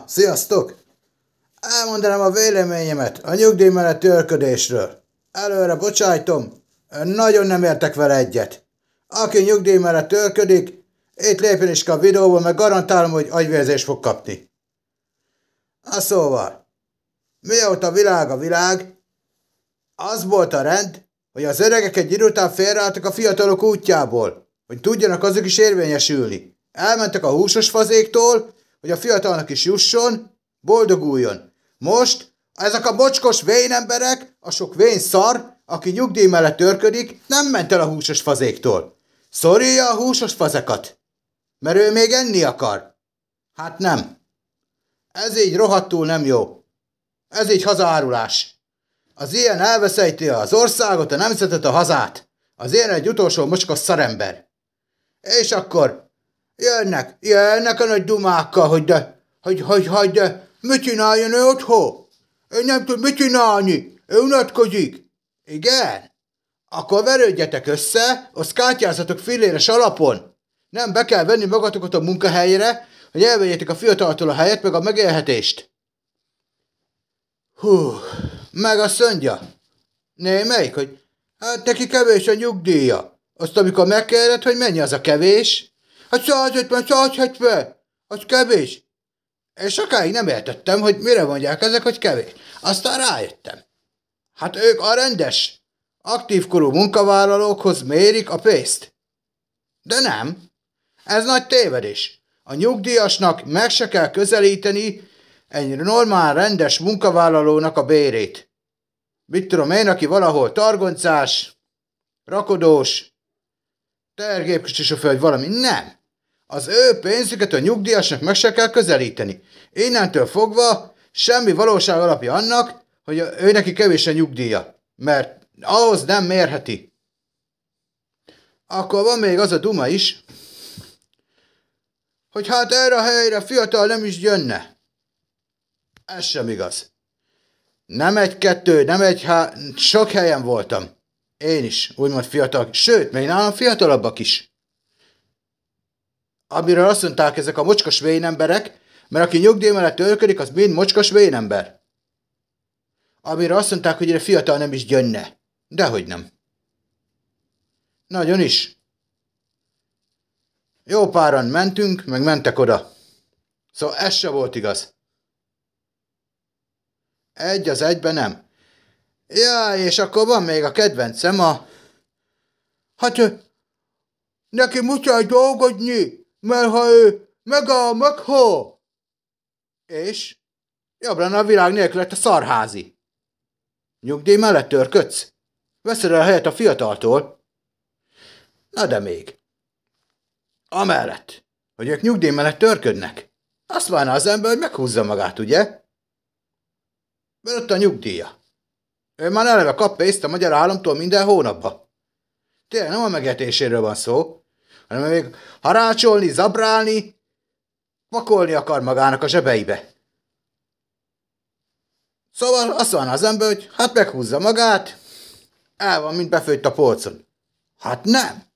Sziasztok! Elmondanám a véleményemet a nyugdíj mellett őrködésről. Előre bocsájtom, nagyon nem értek vele egyet. Aki nyugdíj mellett őrködik, itt lépjen is a videóban, meg garantálom, hogy agyvérzést fog kapni. Szóval, mióta a világ, az volt a rend, hogy az öregek egy idő után félreálltak a fiatalok útjából, hogy tudjanak azok is érvényesülni. Elmentek a húsos fazéktól, hogy a fiatalnak is jusson, boldoguljon. Most ezek a mocskos vén emberek, a sok vén szar, aki nyugdíj mellett őrködik, nem ment el a húsos fazéktól. Szorulja a húsos fazekat, mert ő még enni akar. Hát nem. Ez így rohadtul nem jó. Ez így hazaárulás. Az ilyen elveszejti az országot, a nemzetet, a hazát. Az ilyen egy utolsó mocskos szarember. És akkor jönnek a nagy dumákkal, hogy mit csináljon ő otthon? Ő nem tud mit csinálni, ő unatkozik. Igen? Akkor verődjetek össze, azt kártyázzatok filléres alapon. Nem, be kell venni magatokat a munkahelyre, hogy elvegyétek a fiataltól a helyet, meg a megélhetést. Meg azt mondja, némelyik, hogy hát neki kevés a nyugdíja. Azt amikor megkérdezed, hogy mennyi az a kevés, hát 150, 170, az kevés. És sokáig nem értettem, hogy mire mondják ezek, hogy kevés. Aztán rájöttem. Hát ők a rendes, aktívkorú munkavállalókhoz mérik a pénzt. De nem. Ez nagy tévedés. A nyugdíjasnak meg se kell közelíteni egy normál, rendes munkavállalónak a bérét. Mit tudom én, aki valahol targoncás, rakodós, tehergépkocsi sofőr, vagy valami. Nem. Az ő pénzüket a nyugdíjasnak meg se kell közelíteni. Innentől fogva semmi valóság alapja annak, hogy ő neki kevés a nyugdíja, mert ahhoz nem mérheti. Akkor van még az a duma is, hogy hát erre a helyre fiatal nem is jönne. Ez sem igaz. Nem egy-kettő, sok helyen voltam. Én is, úgymond fiatal, sőt, még nálam fiatalabbak is. Amiről azt mondták ezek a mocskos vénemberek, mert aki nyugdíj mellett őrködik, az mind mocskos vénember. Amire azt mondták, hogy erre fiatal nem is jönne. Dehogy nem. Nagyon is. Jó páran mentünk, meg mentek oda. Szóval ez se volt igaz. Egy az egyben nem. Ja, és akkor van még a kedvencem hát neki muszáj dolgozni, mert ha ő meghal. És jobbra a világ nélkül lett a szarházi. Nyugdíj mellett törködsz? Veszed el a helyet a fiataltól? Na de még. Amellett, hogy ők nyugdíj mellett törködnek, azt várna az ember, hogy meghúzza magát, ugye? Mert ott a nyugdíja. Ő már eleve kap pénzt a magyar államtól minden hónapban. Tényleg nem a megértéséről van szó, hanem még harácsolni, zabrálni, pakolni akar magának a zsebeibe. Szóval azt van az ember, hogy hát meghúzza magát, el van, mint befőtt a polcon. Hát nem.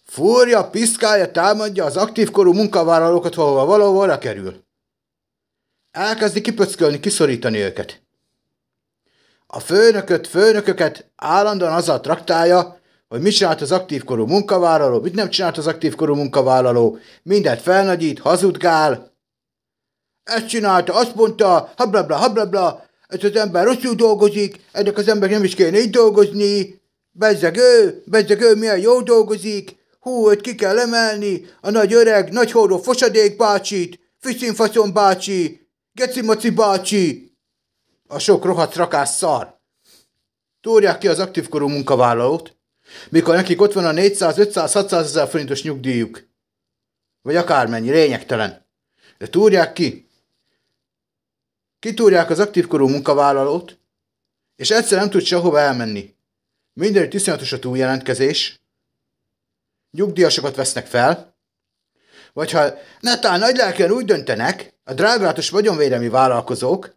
Fúrja, piszkálja, támadja az aktívkorú munkavállalókat, ahova valahol kerül. Elkezdi kipöckölni, kiszorítani őket. A főnököket állandóan azzal traktálja, hogy mit csinált az aktívkorú munkavállaló, mit nem csinált az aktívkorú munkavállaló, mindent felnagyít, hazudgál. Ezt csinálta, azt mondta, hablabla, ez az ember rosszul dolgozik, ennek az embernek nem is kéne így dolgozni, bezzeg ő, milyen jól dolgozik, őt ki kell emelni, a nagy öreg, nagy hordó fosadék bácsit, fiszinfaszon bácsi, gecimaci bácsi, a sok rohadt rakás szar. Túrják ki az aktívkorú munkavállalót, mikor nekik ott van a 400, 500, 600 ezer forintos nyugdíjuk. Vagy akármennyi, lényegtelen. De túrják ki. Kitúrják az aktívkorú munkavállalót, és egyszer nem tud sehova elmenni. Mindenütt iszonyatos a túljelentkezés, nyugdíjasokat vesznek fel, vagy ha netán nagylelkűen úgy döntenek, a dráglátos vagyonvédelmi vállalkozók,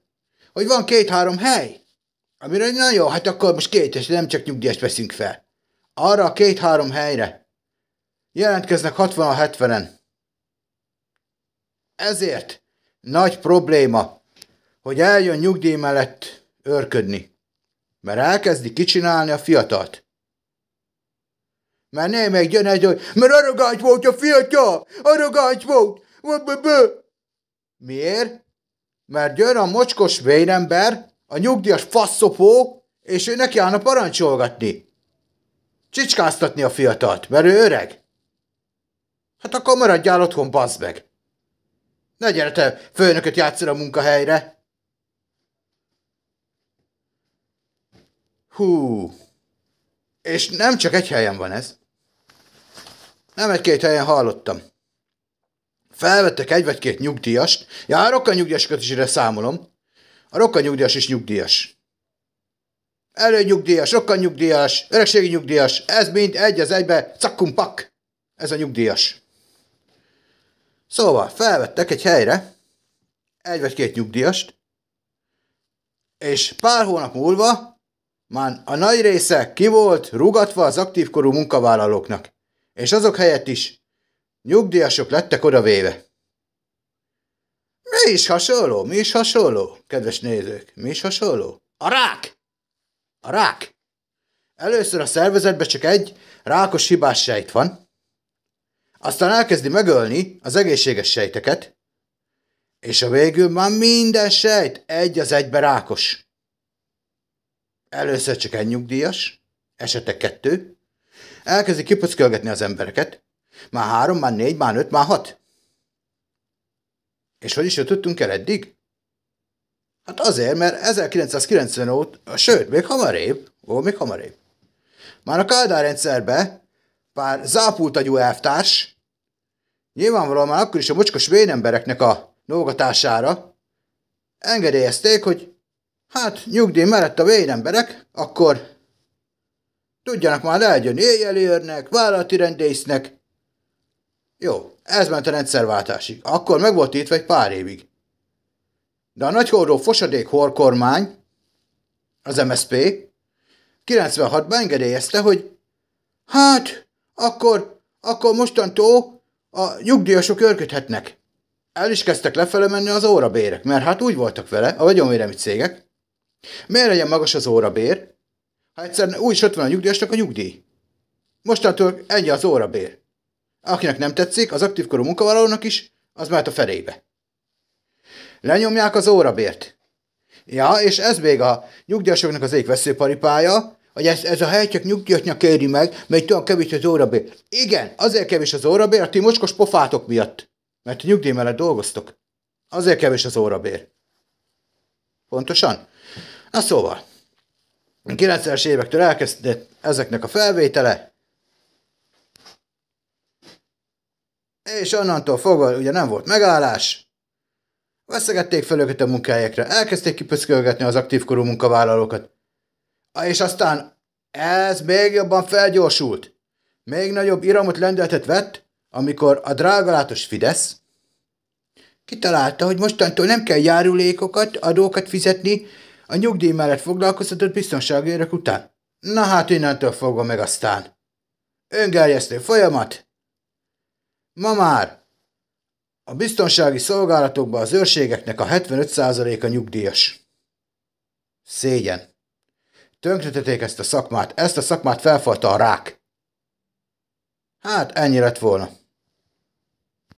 hogy van 2-3 hely, amire na jó, hát akkor most 2, és nem csak nyugdíjast veszünk fel. Arra a 2-3 helyre jelentkeznek 60-70-en. Ezért nagy probléma, hogy eljön nyugdíj mellett őrködni, mert elkezdi kicsinálni a fiatalt. Mert nem még jön egy, hogy mert arrogáns volt a fiatal, arrogáns volt. Miért? Mert jön a mocskos vérember, a nyugdíjas faszopó, és ő neki állna parancsolgatni. Csicskáztatni a fiatalt, mert ő öreg. Hát akkor maradjál otthon, bazd meg. Ne gyere te főnököt játszol a munkahelyre. Hú. És nem csak egy helyen van ez. Nem egy-két helyen hallottam. Felvettek egy vagy két nyugdíjast. Ja, a rokkanyugdíjasokat is ide számolom. A rokkanyugdíjas is nyugdíjas. Előnyugdíjas, rokkanyugdíjas, öregségi nyugdíjas. Ez mind egy az egybe, cakkumpak. Ez a nyugdíjas. Szóval felvettek egy helyre egy vagy két nyugdíjast, és pár hónap múlva már a nagy része ki volt rúgatva az aktívkorú munkavállalóknak, és azok helyett is nyugdíjasok lettek odavéve. Mi is hasonló, kedves nézők, mi is hasonló? A rák! A rák! Először a szervezetben csak egy rákos hibás sejt van, aztán elkezdi megölni az egészséges sejteket, és a végül már minden sejt egy az egybe rákos. Először csak egy nyugdíjas, esetleg 2, elkezdi kipöckölgetni az embereket, már 3, már 4, már 5, már 6. És hogy is jutottunk el eddig? Hát azért, mert 1990 óta, sőt, még hamarébb. Már a Kádár rendszerbe pár zápultagyú elvtárs, nyilvánvalóan már akkor is a mocskos vénembereknek a dolgatására engedélyezték, hogy hát nyugdíj mellett a vénemberek akkor tudjanak már eljönni éjjelőrnek, vállalati rendésznek. Jó, ez ment a rendszerváltásig. Akkor meg volt írtva egy pár évig. De a nagyhordó fosadék horkormány, az MSZP, 96-ban engedélyezte, hogy hát, akkor mostantól a nyugdíjasok őrködhetnek. El is kezdtek lefele menni az órabérek, mert hát úgy voltak vele a vagyonvédelmi cégek. Miért legyen magas az órabér, ha egyszerűen úgy is ott van a nyugdíjasnak a nyugdíj? Mostantól ennyi az órabér. Akinek nem tetszik, az aktívkorú munkavállalónak is, az mehet a felébe. Lenyomják az órabért. Ja, és ez még a nyugdíjasoknak az egyik veszőparipája, hogy ez a hely csak nyugdíjasnak éri meg, mert olyan kevés az órabér. Igen, azért kevés az órabér a ti mocskos pofátok miatt, mert a nyugdíj mellett dolgoztok. Azért kevés az órabér. Pontosan? Na szóval, a 90-es évektől elkezdett ezeknek a felvétele, és onnantól fogva ugye nem volt megállás, veszegették fel őket a munkahelyekre, elkezdték kipöckölgetni az aktívkorú munkavállalókat, és aztán ez még jobban felgyorsult. Még nagyobb iramot lendületet vett, amikor a drágalátos Fidesz kitalálta, hogy mostantól nem kell járulékokat, adókat fizetni a nyugdíj mellett foglalkoztatott biztonsági őrök után. Na hát innentől fogva meg aztán. Öngerjesztő folyamat. Ma már a biztonsági szolgálatokban az őrségeknek a 75%-a nyugdíjas. Szégyen. Tönkretették ezt a szakmát felfalta a rák. Hát ennyi lett volna.